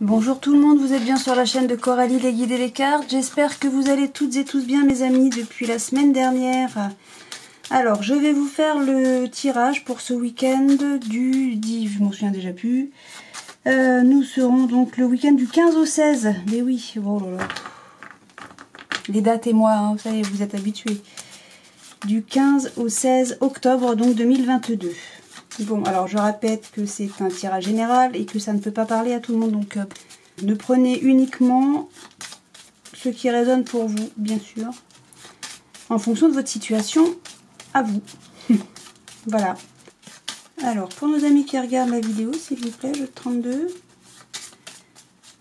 Bonjour tout le monde, vous êtes bien sur la chaîne de Coralie les guides et les cartes. J'espère que vous allez toutes et tous bien mes amis depuis la semaine dernière. Alors je vais vous faire le tirage pour ce week-end du 10, je m'en souviens déjà plus. Nous serons donc le week-end du 15 au 16. Mais oui, oh là là. Les dates et moi, hein, vous savez, vous êtes habitués. Du 15 au 16 octobre donc 2022. Bon, alors je répète que c'est un tirage général et que ça ne peut pas parler à tout le monde. Donc ne prenez uniquement ce qui résonne pour vous, bien sûr. En fonction de votre situation, à vous. Voilà. Alors, pour nos amis qui regardent la vidéo, s'il vous plaît, le 32.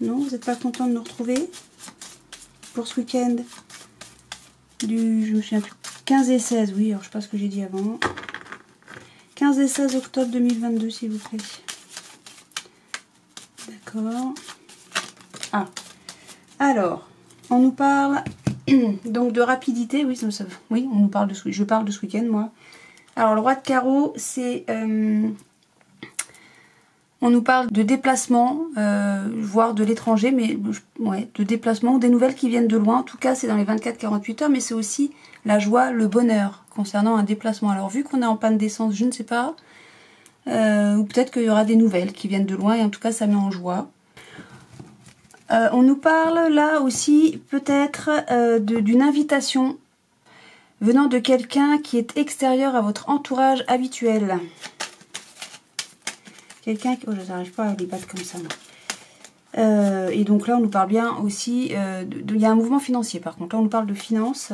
Non, vous n'êtes pas content de nous retrouver pour ce week-end du, je me souviens plus, 15 et 16, oui, alors je sais pas ce que j'ai dit avant. 15 et 16 octobre 2022, s'il vous plaît. D'accord. Ah. Alors, on nous parle donc de rapidité. Oui, oui, on nous parle de je parle de ce week-end, moi. Alors, le roi de carreau, c'est... on nous parle de déplacement, voire de l'étranger, mais ouais, de déplacement ou des nouvelles qui viennent de loin. En tout cas, c'est dans les 24-48 heures, mais c'est aussi la joie, le bonheur concernant un déplacement. Alors, vu qu'on est en panne d'essence, je ne sais pas, ou peut-être qu'il y aura des nouvelles qui viennent de loin, et en tout cas, ça met en joie. On nous parle là aussi, peut-être, d'une invitation venant de quelqu'un qui est extérieur à votre entourage habituel. Quelqu'un qui... Oh, je n'arrive pas à les battre comme ça, moi. Et donc là, on nous parle bien aussi... il y a un mouvement financier, par contre. Là, on nous parle de finances.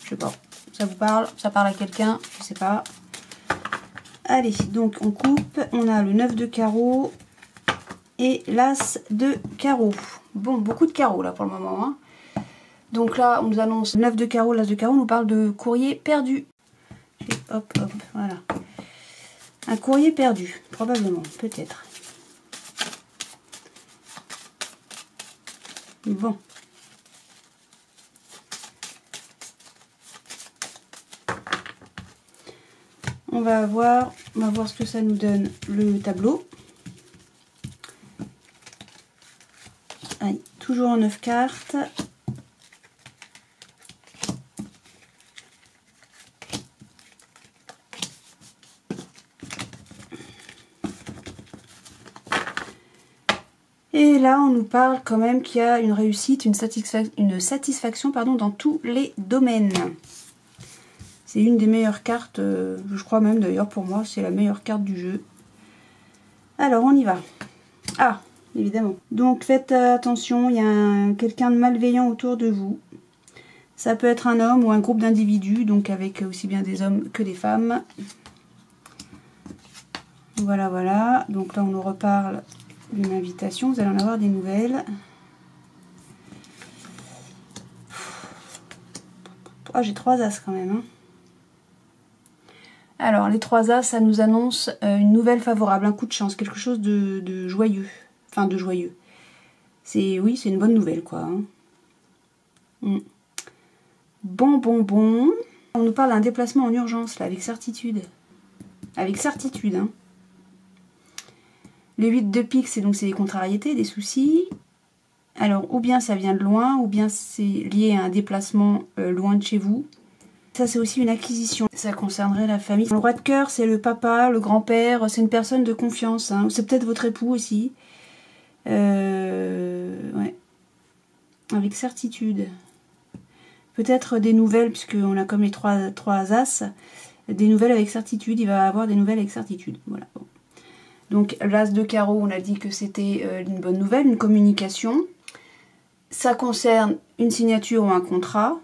Je sais pas. Ça vous parle? Ça parle à quelqu'un? Je sais pas. Allez, donc on coupe. On a le 9 de carreau et l'as de carreau. Bon, beaucoup de carreaux, là, pour le moment. Hein. Donc là, on nous annonce 9 de carreau, l'as de carreau. On nous parle de courrier perdu. Hop, hop, voilà. Un courrier perdu, probablement, peut-être. Bon. On va voir ce que ça nous donne, le tableau. Allez, toujours en 9 cartes. Et là, on nous parle quand même qu'il y a une réussite, une satisfaction pardon, dans tous les domaines. C'est une des meilleures cartes, je crois même d'ailleurs pour moi, c'est la meilleure carte du jeu. Alors, on y va. Ah, évidemment. Donc, faites attention, il y a quelqu'un de malveillant autour de vous. Ça peut être un homme ou un groupe d'individus, donc avec aussi bien des hommes que des femmes. Voilà, voilà. Donc là, on nous reparle d'une invitation. Vous allez en avoir des nouvelles. Ah, j'ai 3 as quand même. Hein. Alors, les 3 as, ça nous annonce une nouvelle favorable, un coup de chance, quelque chose de joyeux. Enfin, de joyeux. Oui, c'est une bonne nouvelle, quoi. Hein. Bon, bon, bon. On nous parle d'un déplacement en urgence, là, avec certitude. Avec certitude, hein. Le 8 de pique, c'est des contrariétés, des soucis. Alors, ou bien ça vient de loin, ou bien c'est lié à un déplacement loin de chez vous. Ça, c'est aussi une acquisition. Ça concernerait la famille. Le roi de cœur, c'est le papa, le grand-père. C'est une personne de confiance. Hein. C'est peut-être votre époux aussi. Ouais. Avec certitude. Peut-être des nouvelles, puisqu'on a comme les 3 as. Des nouvelles avec certitude. Il va avoir des nouvelles avec certitude. Voilà. Bon. Donc, l'as de carreau, on a dit que c'était une bonne nouvelle, une communication. Ça concerne une signature ou un contrat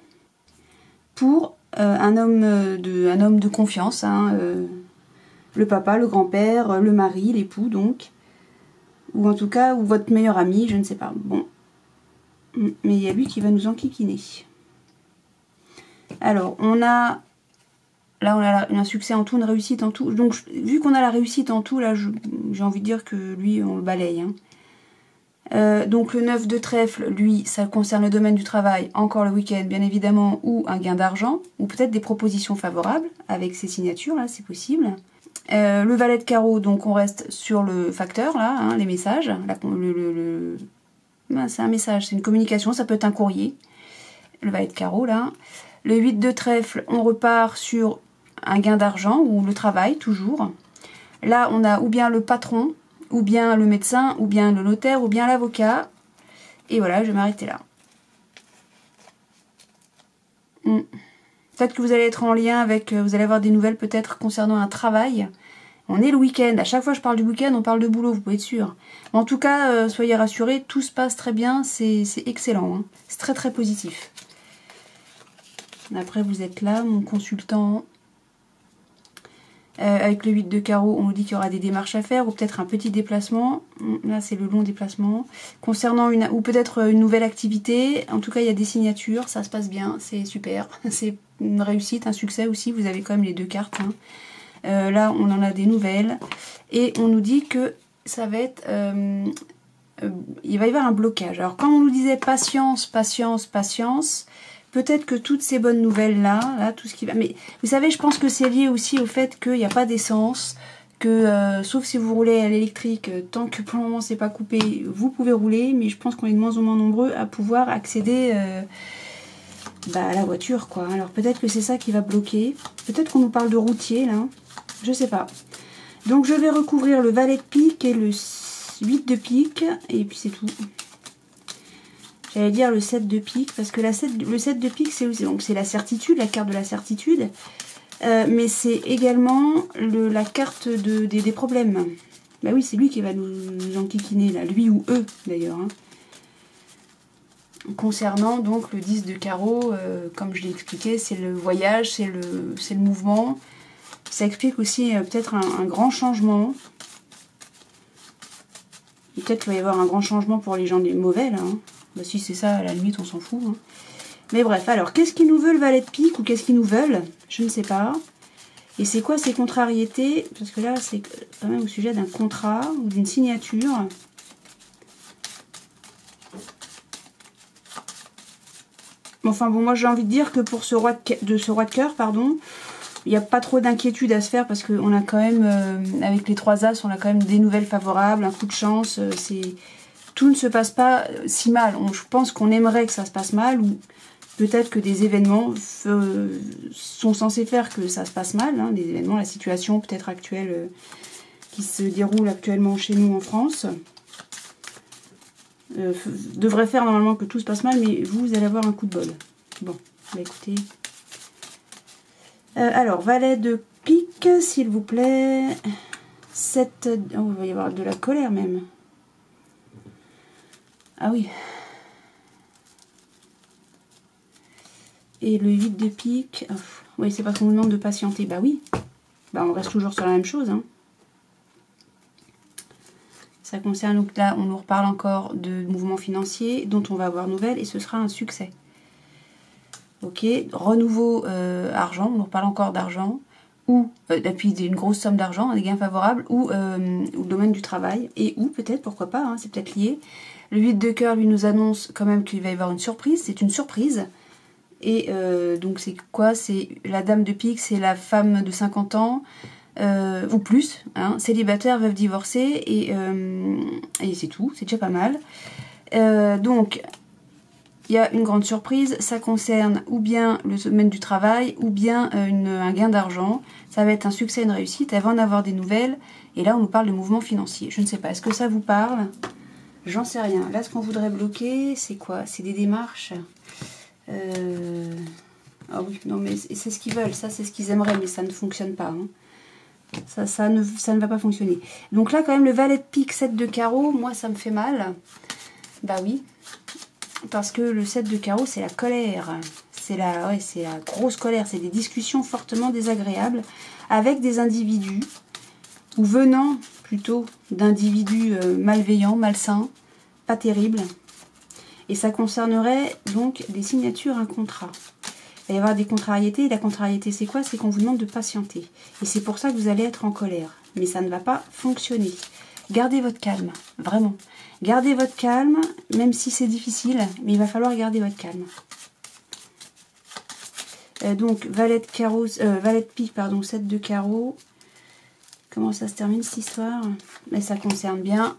pour un homme de confiance. Hein, le papa, le grand-père, le mari, l'époux, donc. Ou en tout cas, ou votre meilleur ami, je ne sais pas. Bon. Mais il y a lui qui va nous enquiquiner. Alors, on a... Là, on a un succès en tout, une réussite en tout. Donc, vu qu'on a la réussite en tout, là, j'ai envie de dire que lui, on le balaye. Hein. Donc, le 9 de trèfle, lui, ça concerne le domaine du travail, encore le week-end, bien évidemment, ou un gain d'argent, ou peut-être des propositions favorables avec ces signatures, là, c'est possible. Le valet de carreau, donc on reste sur le facteur, là, hein, les messages. C'est un message, c'est une communication, ça peut être un courrier. Le valet de carreau, là. Le 8 de trèfle, on repart sur un gain d'argent ou le travail, toujours. Là, on a ou bien le patron, ou bien le médecin, ou bien le notaire, ou bien l'avocat. Et voilà, je vais m'arrêter là. Peut-être que vous allez être en lien avec... vous allez avoir des nouvelles peut-être concernant un travail. On est le week-end. À chaque fois que je parle du week-end, on parle de boulot, vous pouvez être sûr. En tout cas, soyez rassurés, tout se passe très bien. C'est excellent. Hein. C'est très très positif. Après, vous êtes là, mon consultant. Avec le 8 de carreau, on nous dit qu'il y aura des démarches à faire ou peut-être un petit déplacement. Là, c'est le long déplacement. Concernant ou peut-être une nouvelle activité. En tout cas, il y a des signatures. Ça se passe bien. C'est super. C'est une réussite, un succès aussi. Vous avez quand même les deux cartes. Hein. Là, on en a des nouvelles. Et on nous dit que ça va être... il va y avoir un blocage. Alors, quand on nous disait patience, patience, patience... Peut-être que toutes ces bonnes nouvelles-là, tout ce qui va... Mais vous savez, je pense que c'est lié aussi au fait qu'il n'y a pas d'essence, que sauf si vous roulez à l'électrique, tant que pour le moment c'est pas coupé, vous pouvez rouler, mais je pense qu'on est de moins en moins nombreux à pouvoir accéder à la voiture, quoi. Alors peut-être que c'est ça qui va bloquer. Peut-être qu'on nous parle de routier, là. Je sais pas. Donc je vais recouvrir le valet de pique et le 8 de pique, et puis c'est tout. J'allais dire le 7 de pique, parce que le 7 de pique, c'est la certitude, la carte de la certitude. Mais c'est également la carte des problèmes. Bah oui, c'est lui qui va nous enquiquiner, là. Lui ou eux, d'ailleurs. Hein. Concernant donc le 10 de carreau, comme je l'ai expliqué, c'est le voyage, c'est le mouvement. Ça explique aussi peut-être un grand changement. Peut-être qu'il va y avoir un grand changement pour les gens mauvais, là. Hein. Bah, si c'est ça, à la limite, on s'en fout. Hein. Mais bref, alors, qu'est-ce qu'ils nous veulent, le valet de pique, ou qu'est-ce qu'ils nous veulent? Je ne sais pas. Et c'est quoi ces contrariétés? Parce que là, c'est quand même au sujet d'un contrat ou d'une signature. Enfin bon, moi j'ai envie de dire que pour ce roi de cœur, pardon, il n'y a pas trop d'inquiétude à se faire parce qu'on a quand même, avec les 3 as, on a quand même des nouvelles favorables, un coup de chance, tout ne se passe pas si mal. Je pense qu'on aimerait que ça se passe mal, ou peut-être que des événements sont censés faire que ça se passe mal. Hein, des événements, la situation peut-être actuelle qui se déroule actuellement chez nous en France, devrait faire normalement que tout se passe mal, mais vous allez avoir un coup de bol. Bon, bah écoutez. Alors, valet de pique, s'il vous plaît. 7... Oh, il va y avoir de la colère même. Ah oui. Et le 8 de pique. Oh, oui, c'est parce qu'on nous demande de patienter. Bah oui. Bah on reste toujours sur la même chose. Hein. Ça concerne, donc là, on nous reparle encore de mouvements financiers dont on va avoir nouvelle et ce sera un succès. Ok. Renouveau argent. On nous reparle encore d'argent. Ou, puis une grosse somme d'argent, des gains favorables. Ou le domaine du travail. Et ou peut-être, pourquoi pas, hein, c'est peut-être lié. Le 8 de cœur, lui, nous annonce quand même qu'il va y avoir une surprise. C'est une surprise. Et donc, c'est quoi? C'est la dame de pique, c'est la femme de 50 ans, ou plus, hein, célibataire, veuve divorcée, et c'est tout. C'est déjà pas mal. Donc, il y a une grande surprise. Ça concerne ou bien le domaine du travail, ou bien un gain d'argent. Ça va être un succès, une réussite. Elle va en avoir des nouvelles. Et là, on nous parle de mouvement financier. Je ne sais pas. Est-ce que ça vous parle? J'en sais rien. Là, ce qu'on voudrait bloquer, c'est quoi? C'est des démarches. Ah oui, non, mais c'est ce qu'ils veulent. Ça, c'est ce qu'ils aimeraient, mais ça ne fonctionne pas. Hein. Ça ne va pas fonctionner. Donc là, quand même, le valet de pique, 7 de carreau, moi, ça me fait mal. Bah oui. Parce que le 7 de carreau, c'est la colère. C'est la grosse colère. C'est des discussions fortement désagréables avec des individus, ou venant plutôt d'individus malveillants, malsains, pas terribles. Et ça concernerait donc des signatures, un contrat. Il va y avoir des contrariétés. Et la contrariété, c'est quoi? C'est qu'on vous demande de patienter. Et c'est pour ça que vous allez être en colère. Mais ça ne va pas fonctionner. Gardez votre calme, vraiment. Gardez votre calme, même si c'est difficile, mais il va falloir garder votre calme. Donc, valet de pique, pardon, 7 de carreau. Comment ça se termine cette histoire? Mais ça concerne bien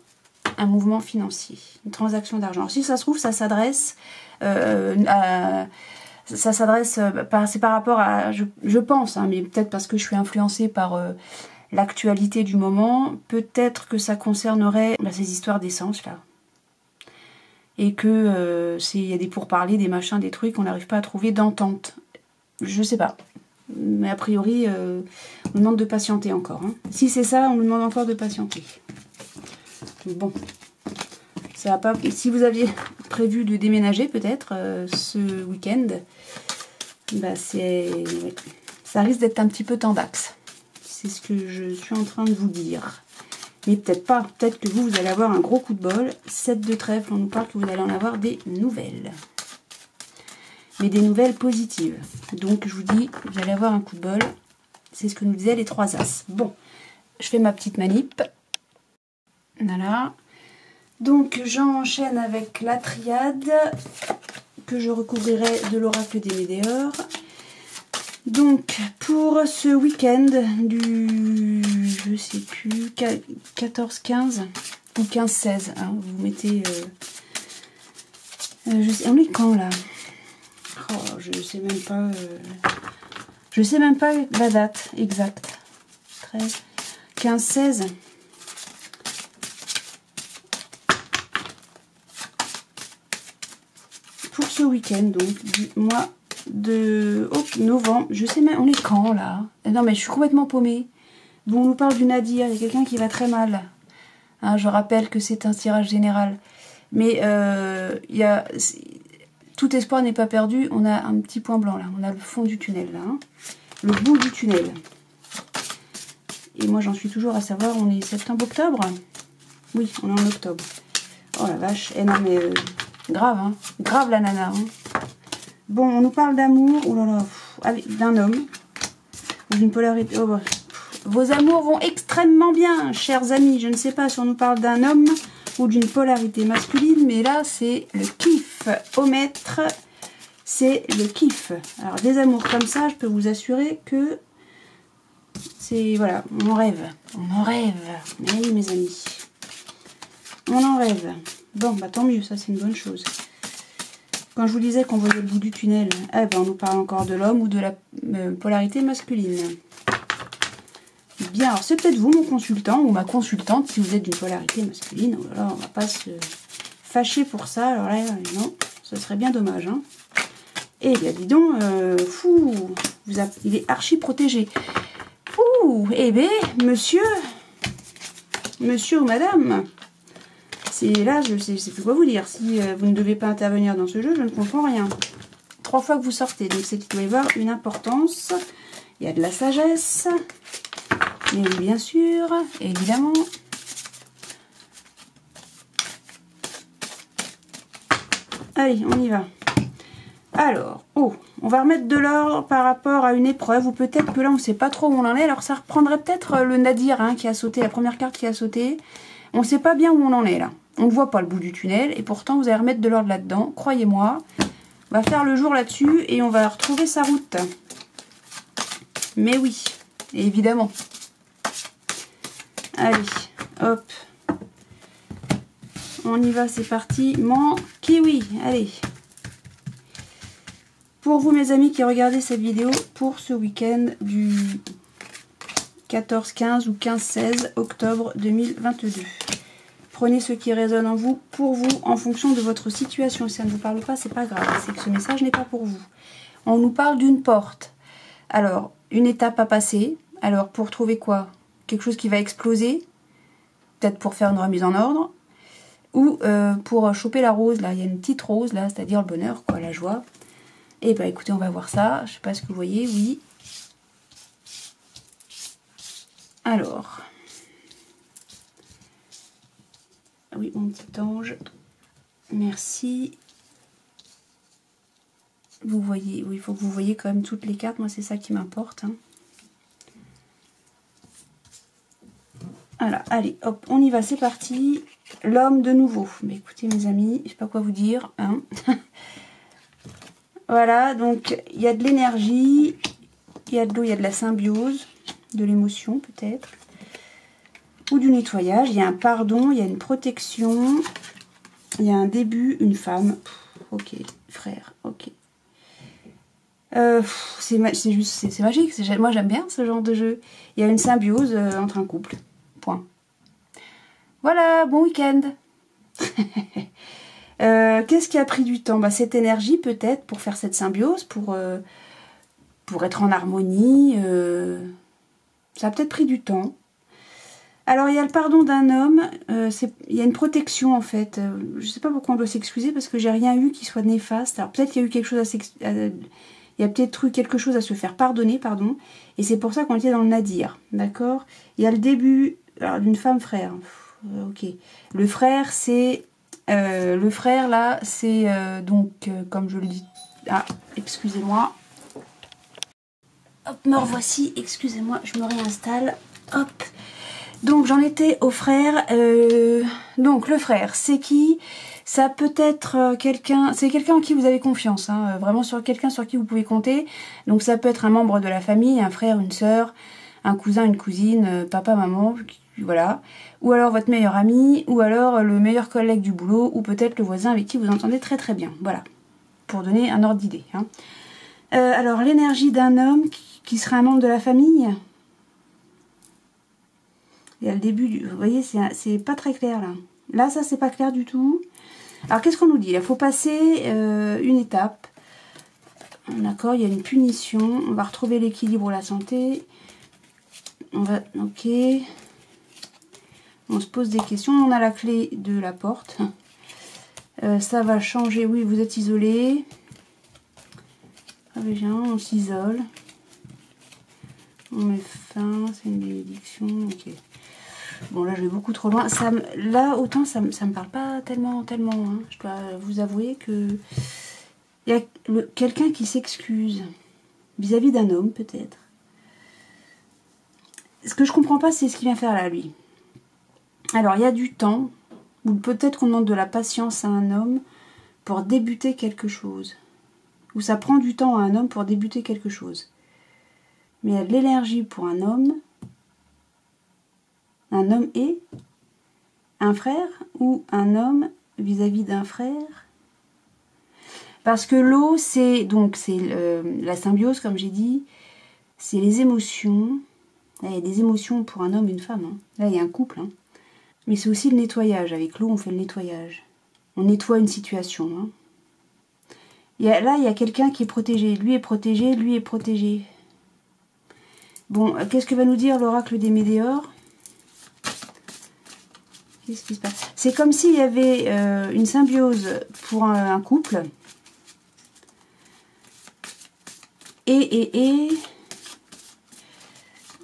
un mouvement financier, une transaction d'argent. Si ça se trouve, ça s'adresse c'est par rapport à, je pense, hein, mais peut-être parce que je suis influencée par l'actualité du moment, peut-être que ça concernerait ces histoires d'essence là. Et que il y a des pourparlers, des machins, des trucs, on n'arrive pas à trouver d'entente. Je sais pas. Mais a priori, on nous demande de patienter encore. Hein. Si c'est ça, on nous demande encore de patienter. Bon. Ça va pas. Si vous aviez prévu de déménager peut-être ce week-end, bah ça risque d'être un petit peu tendax. C'est ce que je suis en train de vous dire. Mais peut-être pas. Peut-être que vous allez avoir un gros coup de bol. 7 de trèfle, on nous parle que vous allez en avoir des nouvelles. Mais des nouvelles positives. Donc je vous dis, vous allez avoir un coup de bol. C'est ce que nous disaient les 3 as. Bon, je fais ma petite manip. Voilà. Donc j'enchaîne avec la triade que je recouvrirai de l'oracle des Médéors. Donc pour ce week-end du, je sais plus, 14-15 ou 15-16, hein, vous mettez, je sais, on est quand là? Oh, je sais même pas la date exacte. 13, 15-16. Pour ce week-end, donc, du mois de novembre, je sais même, on est quand là? Non mais je suis complètement paumée. Bon, on nous parle du Nadir, il y a quelqu'un qui va très mal. Hein, je rappelle que c'est un tirage général. Mais tout espoir n'est pas perdu, on a un petit point blanc là, on a le fond du tunnel là, hein. Le bout du tunnel. Et moi j'en suis toujours à savoir, on est septembre-octobre? Oui, on est en octobre. Oh la vache, non mais grave, hein, grave la nana. Hein. Bon, on nous parle d'amour, oh là là, d'un homme, ou d'une polarité. Oh, bah. Vos amours vont extrêmement bien, chers amis. Je ne sais pas si on nous parle d'un homme ou d'une polarité masculine, mais là c'est le kiff. Au maître, c'est le kiff. Alors des amours comme ça, je peux vous assurer que c'est, voilà, on en rêve. On en rêve. Mais oui, mes amis. On en rêve. Bon, bah tant mieux, ça c'est une bonne chose. Quand je vous disais qu'on voyait le bout du tunnel, eh ben, on nous parle encore de l'homme ou de la polarité masculine. Bien, alors c'est peut-être vous, mon consultant, ou ma consultante, si vous êtes d'une polarité masculine. Oh là là, on va pas se fâcher pour ça. Alors là, non, ce serait bien dommage. Hein. Eh bien, dis donc, il est archi protégé. Eh bien, monsieur ou madame, c'est là, je sais plus quoi vous dire. Si vous ne devez pas intervenir dans ce jeu, je ne comprends rien. 3 fois que vous sortez, donc c'est qu'il doit y avoir une importance. Il y a de la sagesse. Mais oui, bien sûr, évidemment. Allez, on y va. Alors, on va remettre de l'ordre par rapport à une épreuve, ou peut-être que là, on ne sait pas trop où on en est. Alors, ça reprendrait peut-être le Nadir hein, qui a sauté, la première carte qui a sauté. On ne sait pas bien où on en est, là. On ne voit pas le bout du tunnel, et pourtant, vous allez remettre de l'ordre là-dedans. Croyez-moi, on va faire le jour là-dessus, et on va retrouver sa route. Mais oui, évidemment. Allez, hop. On y va, c'est parti. Mon kiwi, allez. Pour vous, mes amis, qui regardez cette vidéo pour ce week-end du 14-15 ou 15-16 octobre 2022. Prenez ce qui résonne en vous, pour vous, en fonction de votre situation. Si ça ne vous parle pas, c'est pas grave. C'est que ce message n'est pas pour vous. On nous parle d'une porte. Alors, une étape à passer. Alors, pour trouver quoi? Quelque chose qui va exploser, peut-être pour faire une remise en ordre, ou pour choper la rose, là, il y a une petite rose, là, c'est-à-dire le bonheur, quoi, la joie. Et bah écoutez, on va voir ça, je sais pas ce que vous voyez, oui. Alors, oui, mon petit ange, merci. Vous voyez, oui, il faut que vous voyez quand même toutes les cartes, moi c'est ça qui m'importe, hein. Voilà, allez, hop, on y va, c'est parti. L'homme de nouveau. Mais écoutez, mes amis, je sais pas quoi vous dire. Hein. Voilà, donc il y a de l'énergie, il y a de l'eau, il y a de la symbiose, de l'émotion peut-être. ou du nettoyage. Il y a un pardon, il y a une protection, il y a un début, une femme. Ok, frère, ok. C'est magique. Moi, j'aime bien ce genre de jeu. Il y a une symbiose entre un couple. Point. Voilà, bon week-end. Qu'est-ce qui a pris du temps? Cette énergie, peut-être, pour faire cette symbiose, pour être en harmonie. Ça a peut-être pris du temps. Alors, il y a le pardon d'un homme. Il y a une protection, en fait. Je ne sais pas pourquoi on doit s'excuser, parce que j'ai rien eu qui soit néfaste. Alors, peut-être qu'il y a eu quelque chose il y a peut-être eu quelque chose à se faire pardonner, pardon. Et c'est pour ça qu'on était dans le nadir. D'accord? Il y a le début d'une femme frère. Ok. Le frère, c'est... le frère, là, c'est donc, comme je le dis... Ah, excusez-moi. Hop, me revoici. Excusez-moi, je me réinstalle. Hop. Donc, j'en étais au frère. Donc, le frère, c'est qui? Ça peut être quelqu'un... C'est quelqu'un en qui vous avez confiance. Hein, vraiment sur quelqu'un sur qui vous pouvez compter. Donc, ça peut être un membre de la famille, un frère, une sœur, un cousin, une cousine, papa, maman... Voilà. Ou alors votre meilleur ami, ou alors le meilleur collègue du boulot, ou peut-être le voisin avec qui vous entendez très très bien. Voilà. Pour donner un ordre d'idée. Hein. Alors, l'énergie d'un homme qui serait un membre de la famille. Il y a le début, vous voyez, c'est pas très clair là. Là, ça, c'est pas clair du tout. Alors, qu'est-ce qu'on nous dit? Il faut passer une étape. D'accord, il y a une punition. On va retrouver l'équilibre, la santé. On va... Ok... On se pose des questions. On a la clé de la porte. Ça va changer. Oui, vous êtes isolé. On s'isole. On met fin. C'est une bénédiction. Ok. Bon, là, je vais beaucoup trop loin. Là, autant, ça me parle pas tellement. Hein. Je dois vous avouer que... Il y a quelqu'un qui s'excuse. Vis-à-vis d'un homme, peut-être. Ce que je comprends pas, c'est ce qu'il vient faire là, lui. Alors, il y a du temps, ou peut-être qu'on demande de la patience à un homme pour débuter quelque chose. Ou ça prend du temps à un homme pour débuter quelque chose. Mais il y a de l'énergie pour un homme et un frère, ou un homme vis-à-vis d'un frère. Parce que l'eau, c'est la symbiose, comme j'ai dit, c'est les émotions. Là, il y a des émotions pour un homme et une femme. Hein. Là, il y a un couple, hein. Mais c'est aussi le nettoyage. Avec l'eau, on fait le nettoyage. On nettoie une situation. Hein. Là, il y a quelqu'un qui est protégé. Lui est protégé, lui est protégé. Bon, qu'est-ce que va nous dire l'oracle des Médéors? Qu'est-ce qui se passe? C'est comme s'il y avait une symbiose pour un couple. Et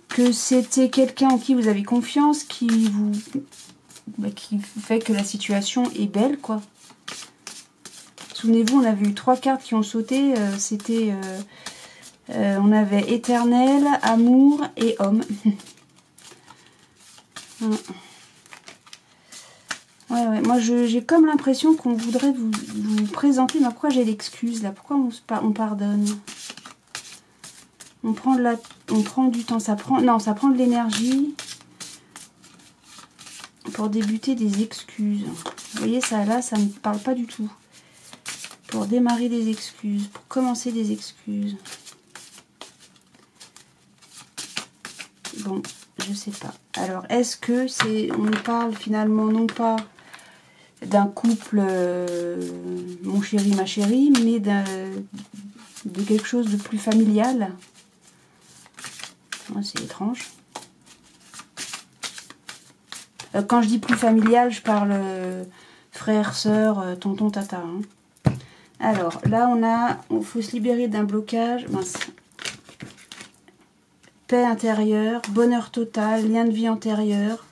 que c'était quelqu'un en qui vous avez confiance, qui fait que la situation est belle, quoi. Souvenez-vous, on avait eu 3 cartes qui ont sauté. C'était... on avait éternel, amour et homme. Ouais, moi j'ai comme l'impression qu'on voudrait vous présenter. Mais pourquoi j'ai l'excuse là? Pourquoi on pardonne? On prend du temps, ça prend de l'énergie pour débuter des excuses. Vous voyez, ça là, ça ne me parle pas du tout. Pour démarrer des excuses, pour commencer des excuses. Bon, je sais pas. Alors, est-ce que on parle finalement non pas d'un couple, mon chéri, ma chérie, mais de quelque chose de plus familial? Ouais, c'est étrange. Quand je dis plus familial, je parle frère, sœur, tonton, tata. Hein. Alors, là, il faut se libérer d'un blocage. Mince. Paix intérieure, bonheur total, lien de vie antérieur.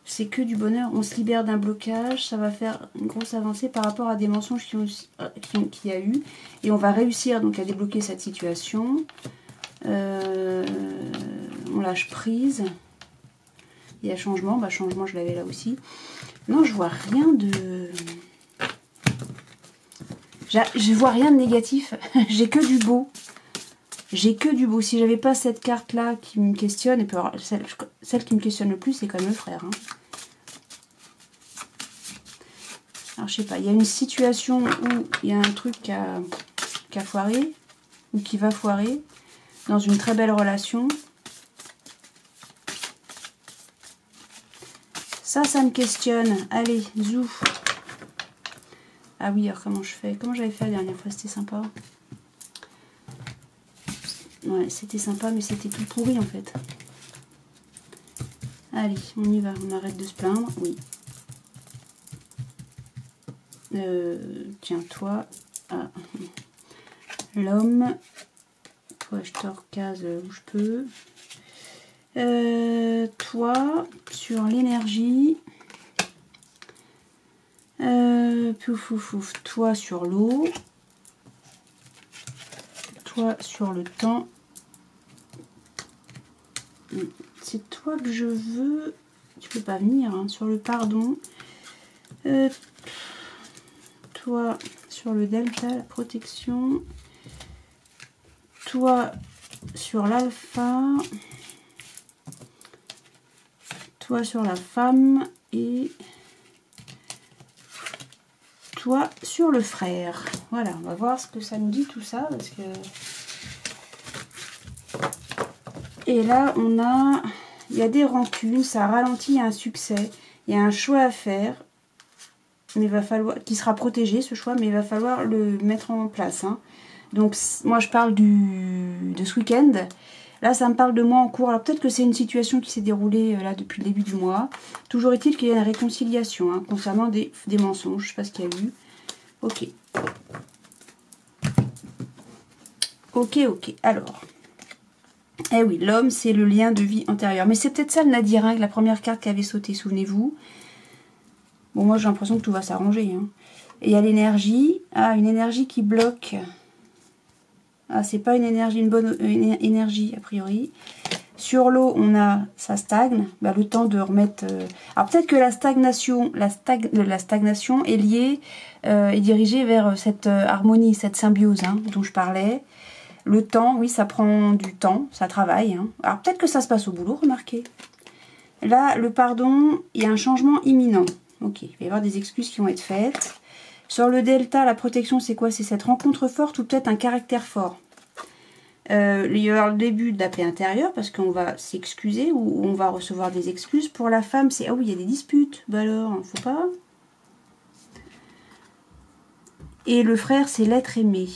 C'est que du bonheur. On se libère d'un blocage. Ça va faire une grosse avancée par rapport à des mensonges qu'il y a eu. Et on va réussir donc à débloquer cette situation. On lâche prise. Il y a changement. Changement, je l'avais là aussi. Non, je vois rien de... Je vois rien de négatif. J'ai que du beau. J'ai que du beau. Si j'avais pas cette carte-là qui me questionne, et puis alors, celle qui me questionne le plus, c'est quand même le frère. Hein. Alors, je sais pas, il y a une situation où il y a un truc qui a foiré, ou qui va foirer, dans une très belle relation. Ça me questionne. Allez, zou. Ah oui, alors comment je fais? Comment j'avais fait la dernière fois? C'était sympa. Ouais, c'était sympa, mais c'était tout pourri en fait. Allez, on y va. On arrête de se plaindre. Oui. Tiens, toi. Ah. L'homme. Toi, je te recase où je peux. Toi, sur l'énergie. Pouf, ouf, ouf. Toi, sur l'eau. Toi, sur le temps. C'est toi que je veux. Tu peux pas venir, hein, sur le pardon. Toi, sur le delta, la protection. Toi, sur l'alpha. Toi, sur la femme. Et toi, sur le frère. Voilà, on va voir ce que ça nous dit tout ça. Parce que... Et là, on a... Il y a des rancunes, ça ralentit un succès. Il y a un choix à faire. Mais il va falloir... Qui sera protégé, ce choix, mais il va falloir le mettre en place. Hein. Donc, moi, je parle de ce week-end. Là, ça me parle de moi en cours. Alors, peut-être que c'est une situation qui s'est déroulée là depuis le début du mois. Toujours est-il qu'il y a une réconciliation hein, concernant des mensonges. Je ne sais pas ce qu'il y a eu. Ok. Ok. Alors. Eh oui, l'homme, c'est le lien de vie antérieur. Mais c'est peut-être ça le Nadiringue, la première carte qui avait sauté, souvenez-vous. Bon, moi, j'ai l'impression que tout va s'arranger. Hein. Et il y a l'énergie. Ah, une énergie qui bloque. Ah, c'est pas une énergie, une bonne énergie, a priori. Sur l'eau, on a, ça stagne. Bah, le temps de remettre... Alors, peut-être que la stagnation est liée et dirigée vers cette harmonie, cette symbiose hein, dont je parlais. Le temps, oui, ça prend du temps, ça travaille. Hein. Alors, peut-être que ça se passe au boulot, remarquez. Là, le pardon, il y a un changement imminent. Ok, il va y avoir des excuses qui vont être faites. Sur le delta, la protection, c'est quoi? C'est cette rencontre forte ou peut-être un caractère fort. Il va y avoir le début de la paix intérieure parce qu'on va s'excuser ou on va recevoir des excuses. Pour la femme, c'est... Ah oui, il y a des disputes. Bah alors, faut pas. Et le frère, c'est l'être aimé.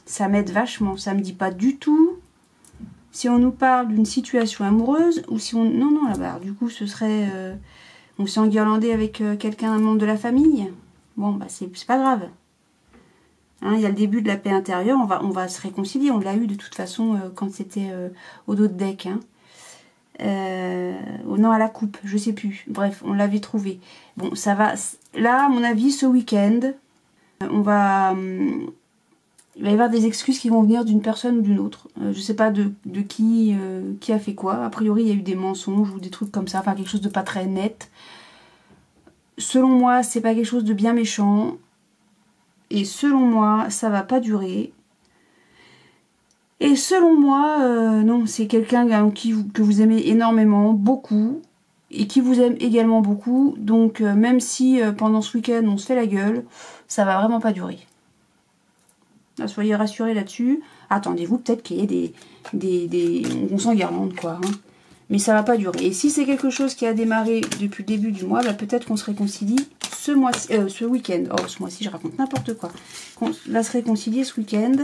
Ça m'aide vachement. Ça me dit pas du tout si on nous parle d'une situation amoureuse ou si on... Non, là-bas. Du coup, ce serait... on s'est enguirlandé avec quelqu'un, un membre de la famille. Bon, bah c'est pas grave. Hein, il y a le début de la paix intérieure. On va se réconcilier. On l'a eu de toute façon quand c'était au dos de deck. Hein. Non, à la coupe. Je sais plus. Bref, on l'avait trouvé. Bon, ça va... Là, à mon avis, ce week-end... il va y avoir des excuses qui vont venir d'une personne ou d'une autre. Je ne sais pas de qui a fait quoi. A priori, il y a eu des mensonges ou des trucs comme ça. Enfin, quelque chose de pas très net. Selon moi, c'est pas quelque chose de bien méchant. Et selon moi, ça va pas durer. Et selon moi, non, c'est quelqu'un que vous aimez énormément, beaucoup. Et qui vous aime également beaucoup. Donc, même si pendant ce week-end, on se fait la gueule, ça va vraiment pas durer. Là, soyez rassurés là-dessus. Attendez-vous peut-être qu'il y ait des on s'enguirlande, quoi. Hein. Mais ça va pas durer. Et si c'est quelque chose qui a démarré depuis le début du mois, bah, peut-être qu'on se réconcilie ce week-end. Oh, ce mois-ci, je raconte n'importe quoi. On va se réconcilier ce week-end.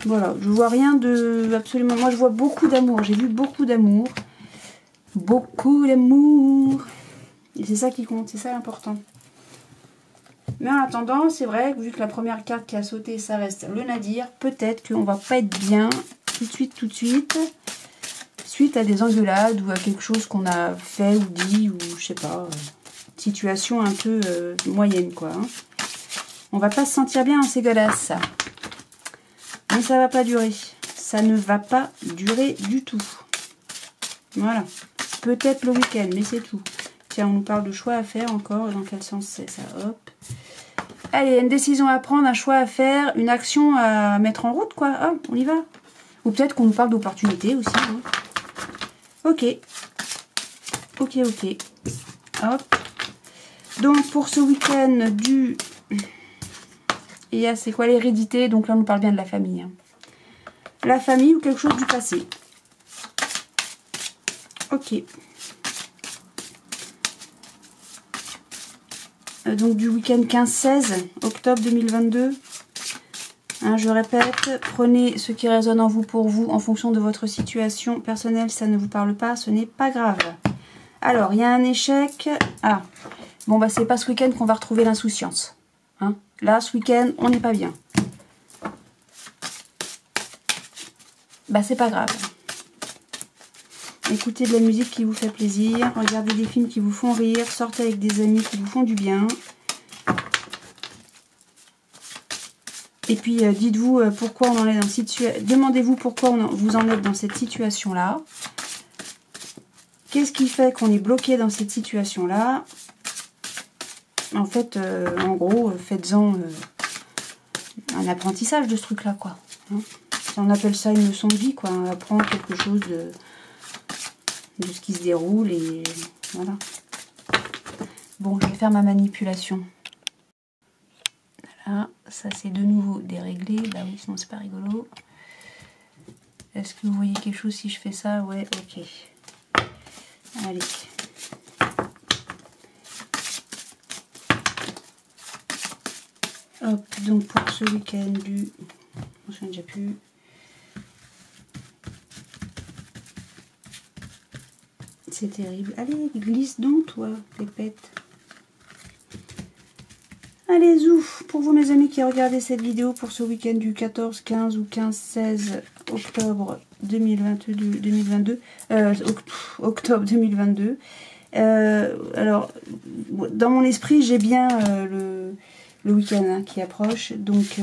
Voilà, je vois rien de... Absolument... Moi, je vois beaucoup d'amour. J'ai vu beaucoup d'amour. Beaucoup d'amour. Et c'est ça qui compte, c'est ça l'important. Mais en attendant, c'est vrai que vu que la première carte qui a sauté, ça reste le Nadir, peut-être qu'on va pas être bien tout de suite, suite à des engueulades ou à quelque chose qu'on a fait ou dit, ou je sais pas, situation un peu moyenne, quoi. Hein. On va pas se sentir bien dans ces godasses. Mais ça va pas durer. Ça ne va pas durer du tout. Voilà. Peut-être le week-end, mais c'est tout. Tiens, on nous parle de choix à faire encore. Dans quel sens c'est ça? Hop. Allez, une décision à prendre, un choix à faire, une action à mettre en route, quoi. Hop, on y va. Ou peut-être qu'on nous parle d'opportunité aussi. Hein. Ok. Ok, ok. Hop. Donc, pour ce week-end du... Et là, c'est quoi l'hérédité? Donc là, on nous parle bien de la famille. Hein. La famille ou quelque chose du passé. Ok. Donc du week-end 15-16 octobre 2022. Hein, je répète, prenez ce qui résonne en vous pour vous en fonction de votre situation personnelle. Si ça ne vous parle pas, ce n'est pas grave. Alors, il y a un échec. Ah, bon, bah c'est pas ce week-end qu'on va retrouver l'insouciance. Hein, là, ce week-end, on n'est pas bien. Bah c'est pas grave. Écoutez de la musique qui vous fait plaisir, regardez des films qui vous font rire, sortez avec des amis qui vous font du bien. Et puis dites-vous pourquoi on en est dans cette situation. Demandez-vous pourquoi vous en êtes dans cette situation-là. Qu'est-ce qui fait qu'on est bloqué dans cette situation-là? En fait, en gros, faites-en un apprentissage de ce truc-là, quoi. Hein, on appelle ça une leçon de vie, quoi. On apprend quelque chose de ce qui se déroule et voilà. Bon, je vais faire ma manipulation. Voilà, ça c'est de nouveau déréglé. Bah oui, sinon c'est pas rigolo. Est-ce que vous voyez quelque chose si je fais ça? Ouais, ok. Allez. Hop, donc pour ce week-end du... Je n'ai déjà plus... C'est terrible. Allez, glisse donc, toi, pépette. Allez, zouf. Pour vous, mes amis qui regardez cette vidéo pour ce week-end du 14, 15 ou 15-16 octobre 2022, octobre 2022. Alors, dans mon esprit, j'ai bien le week-end hein, qui approche. Donc,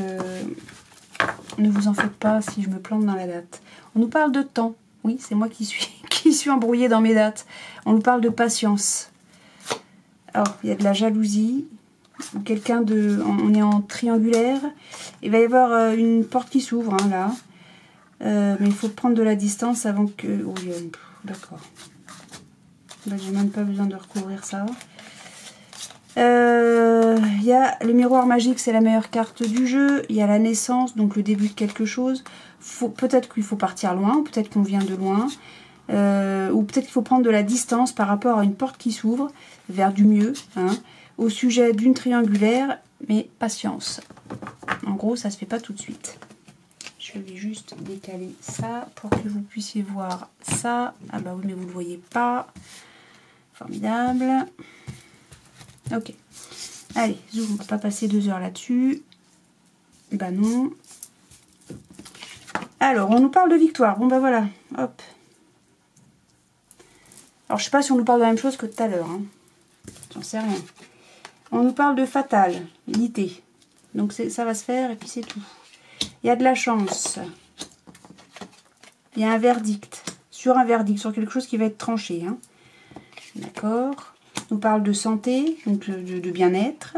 ne vous en faites pas si je me plante dans la date. On nous parle de temps. Oui, c'est moi qui suis embrouillée dans mes dates. On nous parle de patience. Alors, il y a de la jalousie. Quelqu'un de... On est en triangulaire. Il va y avoir une porte qui s'ouvre, hein, là. Mais il faut prendre de la distance avant que... Oui, d'accord. Là, j'ai même pas besoin de recouvrir ça. Il y a le miroir magique, c'est la meilleure carte du jeu. Il y a la naissance, donc le début de quelque chose. Peut-être qu'il faut partir loin, peut-être qu'on vient de loin. Ou peut-être qu'il faut prendre de la distance par rapport à une porte qui s'ouvre vers du mieux. Hein, au sujet d'une triangulaire, mais patience. En gros, ça se fait pas tout de suite. Je vais juste décaler ça pour que vous puissiez voir ça. Ah bah oui, mais vous ne le voyez pas. Formidable. Ok. Allez, zoom, on va pas passer 2 heures là-dessus. Bah non. Alors, on nous parle de victoire. Bon bah voilà, hop. Alors, je sais pas si on nous parle de la même chose que tout à l'heure. Hein. J'en sais rien. On nous parle de fatalité. Donc, ça va se faire et puis c'est tout. Il y a de la chance. Il y a un verdict. Sur quelque chose qui va être tranché. Hein. D'accord. On nous parle de santé, donc de bien-être.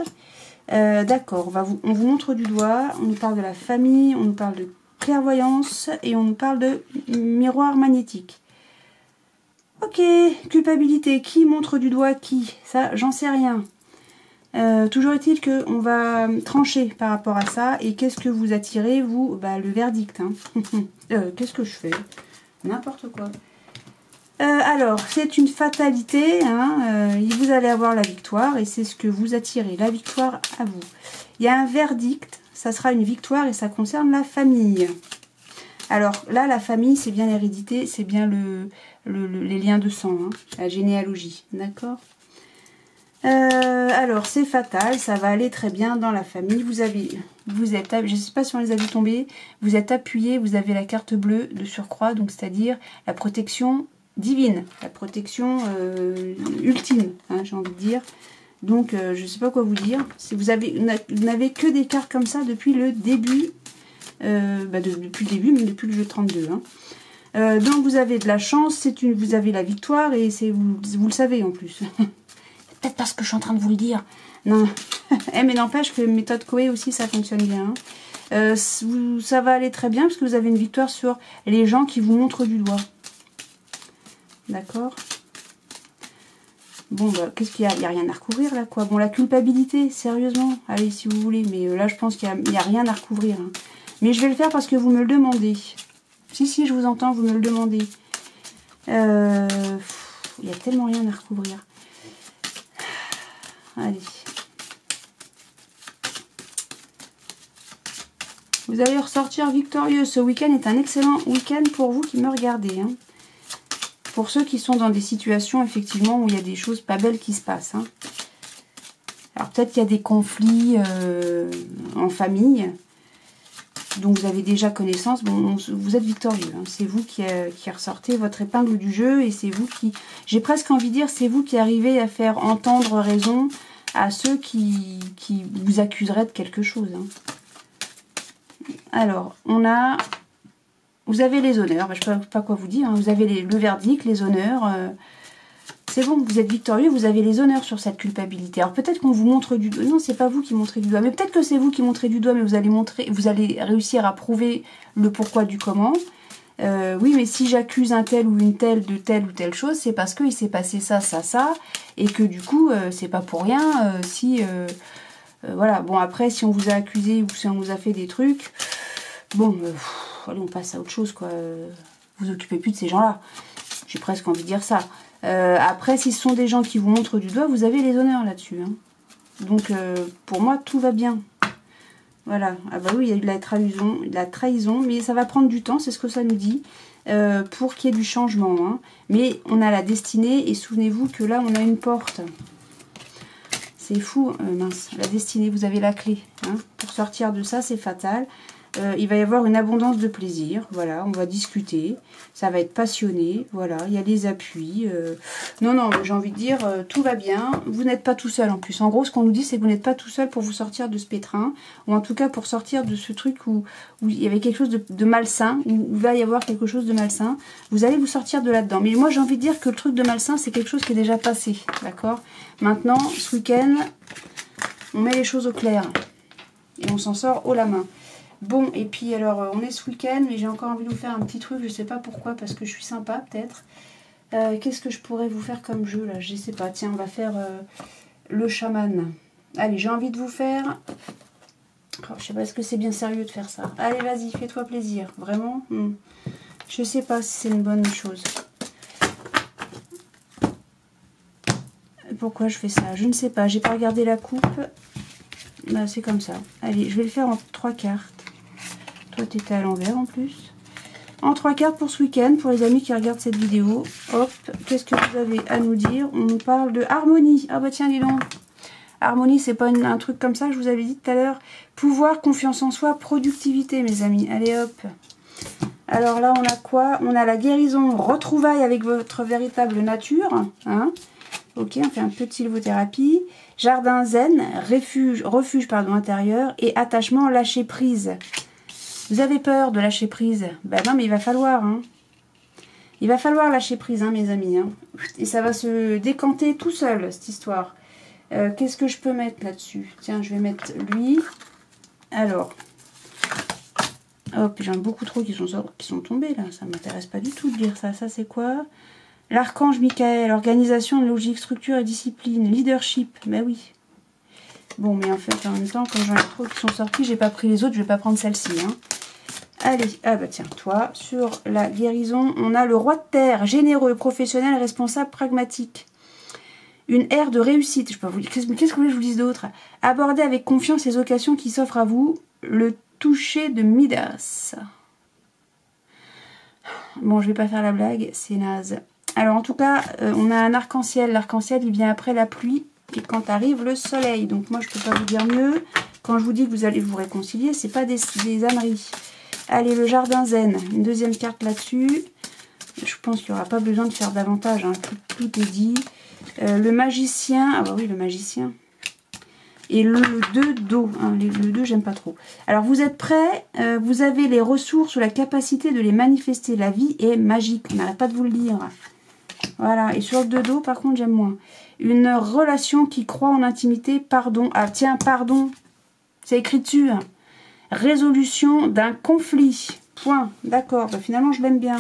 D'accord, on vous montre du doigt. On nous parle de la famille, on nous parle de clairvoyance et on nous parle de miroir magnétique. Ok, culpabilité. Qui montre du doigt qui? Ça, j'en sais rien. Toujours est-il qu'on va trancher par rapport à ça. Et qu'est-ce que vous attirez, vous? Bah, le verdict. Hein. Qu'est-ce que je fais? N'importe quoi. Alors, c'est une fatalité. Hein, vous allez avoir la victoire. Et c'est ce que vous attirez. La victoire à vous. Il y a un verdict. Ça sera une victoire et ça concerne la famille. Alors là, la famille, c'est bien l'hérédité. C'est bien les liens de sang. Hein, la généalogie. D'accord? Alors, c'est fatal, ça va aller très bien dans la famille. Vous êtes, je ne sais pas si on les a vu tomber, vous êtes appuyé, vous avez la carte bleue de surcroît, donc c'est-à-dire la protection divine, la protection ultime, hein, j'ai envie de dire. Donc, je ne sais pas quoi vous dire. Si vous n'avez que des cartes comme ça depuis le début, depuis le début, mais depuis le jeu 32. Hein. Donc, vous avez de la chance, vous avez la victoire et vous le savez en plus. peut-être parce que je suis en train de vous le dire. Non, mais n'empêche que méthode Coué aussi, ça fonctionne bien. Ça va aller très bien parce que vous avez une victoire sur les gens qui vous montrent du doigt. D'accord? Bon, bah, qu'est-ce qu'il y a? Il n'y a rien à recouvrir là, quoi. Bon, la culpabilité, sérieusement. Allez, si vous voulez. Mais là, je pense qu'il n'y a rien à recouvrir. Hein. Mais je vais le faire parce que vous me le demandez. Si, je vous entends, vous me le demandez. Il y a tellement rien à recouvrir. Allez. Vous allez ressortir victorieux. Ce week-end est un excellent week-end pour vous qui me regardez. Hein. Pour ceux qui sont dans des situations, effectivement, où il y a des choses pas belles qui se passent. Hein. Alors, peut-être qu'il y a des conflits en famille, dont vous avez déjà connaissance. Bon, vous êtes victorieux. Hein. C'est vous qui ressortez votre épingle du jeu et c'est vous qui... J'ai presque envie de dire, c'est vous qui arrivez à faire entendre raison à ceux qui vous accuseraient de quelque chose. Hein. Alors, on a... Vous avez les honneurs, je ne sais pas quoi vous dire, hein. Vous avez le verdict, les honneurs. C'est bon, vous êtes victorieux, vous avez les honneurs sur cette culpabilité. Alors peut-être qu'on vous montre du doigt. Non, c'est pas vous qui montrez du doigt. Mais peut-être que c'est vous qui montrez du doigt, mais vous allez réussir à prouver le pourquoi du comment. Oui, mais si j'accuse un tel ou une telle de telle ou telle chose, c'est parce qu'il s'est passé ça, ça, ça. Et que du coup, c'est pas pour rien si... voilà, bon après, si on vous a accusé ou si on vous a fait des trucs... Bon... allez, on passe à autre chose, quoi. Vous occupez plus de ces gens-là. J'ai presque envie de dire ça. Après, si ce sont des gens qui vous montrent du doigt, vous avez les honneurs là-dessus. Hein. Donc, pour moi, tout va bien. Voilà. Ah bah oui, il y a eu de la trahison, mais ça va prendre du temps, c'est ce que ça nous dit, pour qu'il y ait du changement. Hein. Mais on a la destinée, et souvenez-vous que là, on a une porte. C'est fou, mince. La destinée, vous avez la clé. Hein. Pour sortir de ça, c'est fatal. Il va y avoir une abondance de plaisir, voilà, on va discuter, ça va être passionné, voilà, il y a les appuis, non, j'ai envie de dire, tout va bien, vous n'êtes pas tout seul en plus, en gros ce qu'on nous dit c'est que vous n'êtes pas tout seul pour vous sortir de ce pétrin, ou en tout cas pour sortir de ce truc où il y avait quelque chose de malsain, où il va y avoir quelque chose de malsain, vous allez vous sortir de là-dedans, mais moi j'ai envie de dire que le truc de malsain c'est quelque chose qui est déjà passé, d'accord? Maintenant, ce week-end, on met les choses au clair, et on s'en sort haut la main. Bon, et puis alors, on est ce week-end, mais j'ai encore envie de vous faire un petit truc, je sais pas pourquoi, parce que je suis sympa, peut-être. Qu'est-ce que je pourrais vous faire comme jeu, là? Je sais pas, tiens, on va faire le chaman. Allez, j'ai envie de vous faire... Oh, je sais pas, est-ce que c'est bien sérieux de faire ça? Allez, vas-y, fais-toi plaisir, vraiment. Je sais pas si c'est une bonne chose. Pourquoi je fais ça? Je ne sais pas, j'ai pas regardé la coupe. Bah, c'est comme ça. Allez, je vais le faire en 3 cartes. Toi, t'étais à l'envers en plus. En 3 cartes pour ce week-end, pour les amis qui regardent cette vidéo. Hop, qu'est-ce que vous avez à nous dire? On nous parle de harmonie. Ah bah tiens, dis donc. Harmonie, c'est pas un truc comme ça que je vous avais dit tout à l'heure. Pouvoir, confiance en soi, productivité, mes amis. Allez, hop. Alors là, on a quoi? On a la guérison, retrouvailles avec votre véritable nature. Hein? Ok, on fait un peu de sylvothérapie. Jardin zen, refuge intérieur et attachement, lâcher prise. Vous avez peur de lâcher prise? Ben non, mais il va falloir. Hein. Il va falloir lâcher prise, hein, mes amis. Hein. Et ça va se décanter tout seul, cette histoire. Qu'est-ce que je peux mettre là-dessus? Tiens, je vais mettre lui. Alors. Hop, j'en ai beaucoup trop qui sont tombés, là. Ça ne m'intéresse pas du tout de lire ça. Ça, c'est quoi? L'archange Michael, organisation, logique, structure et discipline, leadership. Ben oui. Bon, mais en fait, en même temps, quand j'en ai trop qui sont sortis, j'ai pas pris les autres, je vais pas prendre celle-ci. Hein. Allez, ah bah tiens, toi, sur la guérison, on a le roi de terre, généreux, professionnel, responsable, pragmatique. Une ère de réussite, je peux vous dire, qu'est-ce que vous voulez que je vous dise d'autre? Aborder avec confiance les occasions qui s'offrent à vous, le toucher de Midas. Bon, je vais pas faire la blague, c'est naze. Alors, en tout cas, on a un arc-en-ciel. L'arc-en-ciel, il vient après la pluie et quand arrive le soleil. Donc, moi, je peux pas vous dire mieux. Quand je vous dis que vous allez vous réconcilier, c'est pas des âneries. Allez, le jardin zen. Une deuxième carte là-dessus. Je pense qu'il n'y aura pas besoin de faire davantage. Hein. Tout est dit. Le magicien. Ah bah oui, le magicien. Et le 2 d'eau. Hein. Le 2, j'aime pas trop. Alors, vous êtes prêts? Vous avez les ressources ou la capacité de les manifester. La vie est magique. On n'arrête pas de vous le dire. Voilà, et sur le de dos, par contre, j'aime moins. Une relation qui croit en intimité, pardon. Ah, tiens, pardon. C'est écrit dessus. Hein. Résolution d'un conflit. Point. D'accord, bah, finalement, je l'aime bien.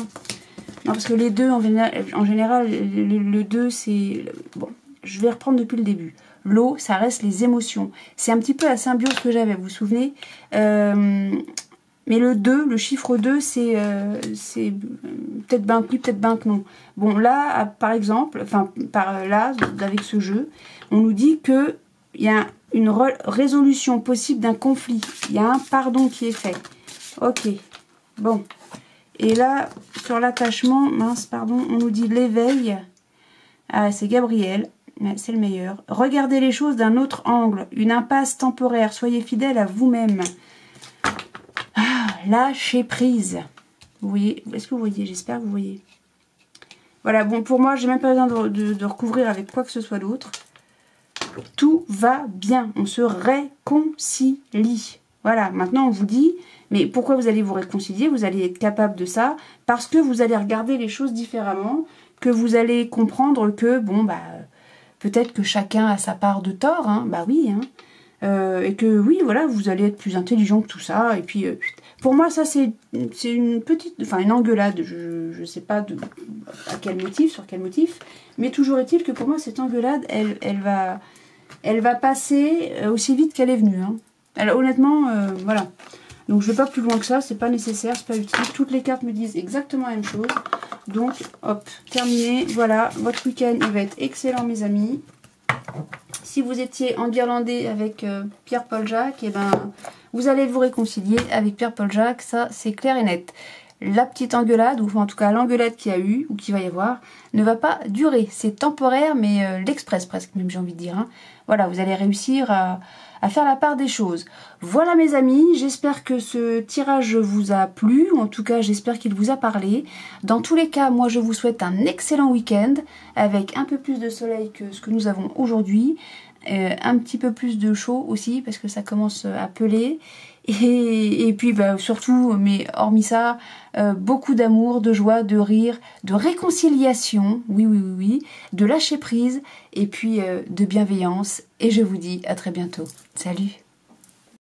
Non, parce que les deux, en général, le 2, c'est... Bon, je vais reprendre depuis le début. L'eau, ça reste les émotions. C'est un petit peu la symbiose que j'avais, vous vous souvenez. Mais le 2, le chiffre 2, c'est peut-être ben oui, peut-être ben que non. Bon, là, par exemple, enfin, là, avec ce jeu, on nous dit qu'il y a une résolution possible d'un conflit. Il y a un pardon qui est fait. Ok, bon. Et là, sur l'attachement, mince, pardon, on nous dit l'éveil. Ah, c'est Gabriel. C'est le meilleur. Regardez les choses d'un autre angle. Une impasse temporaire. Soyez fidèle à vous-même. Ah, lâcher prise. Vous voyez? Est-ce que vous voyez? J'espère que vous voyez. Voilà, bon, pour moi, j'ai même pas besoin de recouvrir avec quoi que ce soit d'autre. Tout va bien. On se réconcilie. Voilà, maintenant, on vous dit... Mais pourquoi vous allez vous réconcilier? Vous allez être capable de ça parce que vous allez regarder les choses différemment, que vous allez comprendre que, bon, bah... Peut-être que chacun a sa part de tort, hein, bah oui, hein. Et que oui, voilà, vous allez être plus intelligent que tout ça. Et puis, pour moi, ça c'est une petite, enfin une engueulade. Je sais pas à quel motif, sur quel motif, mais toujours est-il que pour moi cette engueulade, elle va passer aussi vite qu'elle est venue. Hein. Alors honnêtement, voilà. Donc je vais pas plus loin que ça, c'est pas nécessaire, c'est pas utile. Toutes les cartes me disent exactement la même chose. Donc, hop, terminé. Voilà, votre week-end, il va être excellent, mes amis. Si vous étiez enguirlandé avec Pierre-Paul Jacques, eh ben, vous allez vous réconcilier avec Pierre-Paul Jacques. Ça, c'est clair et net. La petite engueulade, ou en tout cas l'engueulade qu'il y a eu, ou qu'il va y avoir, ne va pas durer. C'est temporaire, mais l'express presque, même j'ai envie de dire. Hein. Voilà, vous allez réussir à faire la part des choses. Voilà mes amis, j'espère que ce tirage vous a plu, ou en tout cas j'espère qu'il vous a parlé. Dans tous les cas, moi je vous souhaite un excellent week-end, avec un peu plus de soleil que ce que nous avons aujourd'hui, un petit peu plus de chaud aussi, parce que ça commence à peler, et puis bah, surtout, mais hormis ça, beaucoup d'amour, de joie, de rire, de réconciliation, oui, de lâcher prise, et puis de bienveillance, et je vous dis à très bientôt. Salut!